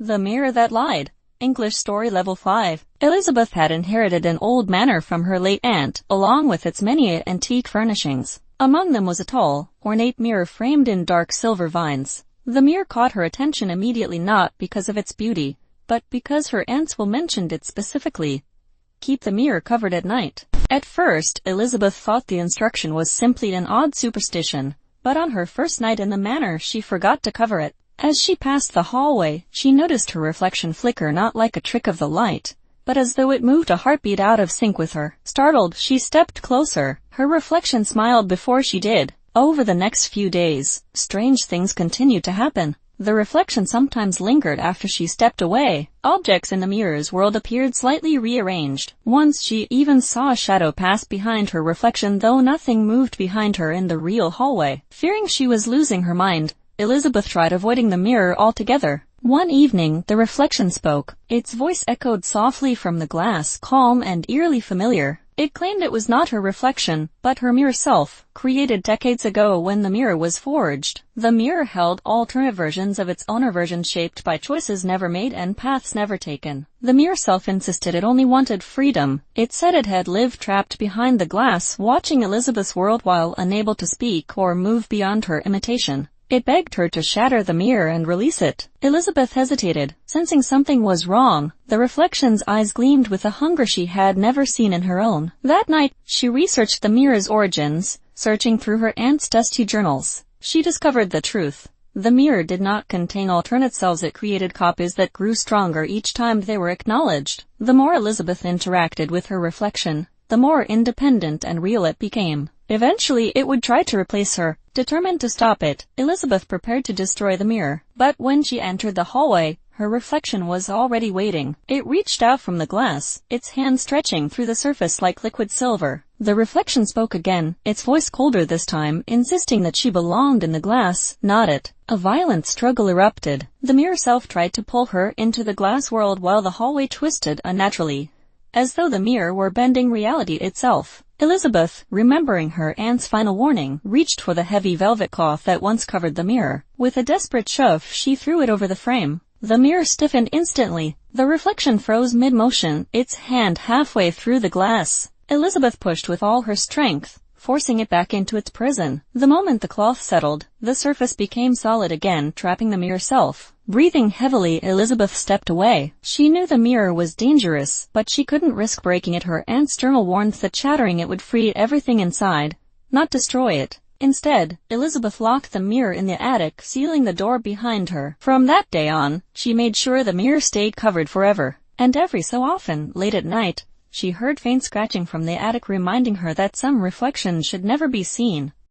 The Mirror That Lied. English Story Level 5. Elizabeth had inherited an old manor from her late aunt, along with its many antique furnishings. Among them was a tall, ornate mirror framed in dark silver vines. The mirror caught her attention immediately, not because of its beauty, but because her aunts mentioned it specifically. Keep the mirror covered at night. At first, Elizabeth thought the instruction was simply an odd superstition, but on her first night in the manor she forgot to cover it. As she passed the hallway, she noticed her reflection flicker, not like a trick of the light, but as though it moved a heartbeat out of sync with her. Startled, she stepped closer. Her reflection smiled before she did. Over the next few days, strange things continued to happen. The reflection sometimes lingered after she stepped away. Objects in the mirror's world appeared slightly rearranged. Once she even saw a shadow pass behind her reflection, though nothing moved behind her in the real hallway. Fearing she was losing her mind, Elizabeth tried avoiding the mirror altogether. One evening, the reflection spoke. Its voice echoed softly from the glass, calm and eerily familiar. It claimed it was not her reflection, but her mirror self, created decades ago when the mirror was forged. The mirror held alternate versions of its owner, versions shaped by choices never made and paths never taken. The mirror self insisted it only wanted freedom. It said it had lived trapped behind the glass, watching Elizabeth's world while unable to speak or move beyond her imitation. It begged her to shatter the mirror and release it. Elizabeth hesitated, sensing something was wrong. The reflection's eyes gleamed with a hunger she had never seen in her own. That night, she researched the mirror's origins, searching through her aunt's dusty journals. She discovered the truth. The mirror did not contain alternate selves, it created copies that grew stronger each time they were acknowledged. The more Elizabeth interacted with her reflection, the more independent and real it became. Eventually, it would try to replace her. Determined to stop it, Elizabeth prepared to destroy the mirror. But when she entered the hallway, her reflection was already waiting. It reached out from the glass, its hand stretching through the surface like liquid silver. The reflection spoke again, its voice colder this time, insisting that she belonged in the glass, not it. A violent struggle erupted. The mirror self tried to pull her into the glass world while the hallway twisted unnaturally, as though the mirror were bending reality itself. Elizabeth, remembering her aunt's final warning, reached for the heavy velvet cloth that once covered the mirror. With a desperate shove, she threw it over the frame. The mirror stiffened instantly. The reflection froze mid-motion, its hand halfway through the glass. Elizabeth pushed with all her strength, forcing it back into its prison. The moment the cloth settled, the surface became solid again, trapping the mirror self. Breathing heavily, Elizabeth stepped away. She knew the mirror was dangerous, but she couldn't risk breaking it. Her aunt's journal warned that shattering it would free everything inside, not destroy it. Instead, Elizabeth locked the mirror in the attic, sealing the door behind her. From that day on, she made sure the mirror stayed covered forever. And every so often, late at night, she heard faint scratching from the attic, reminding her that some reflection should never be seen.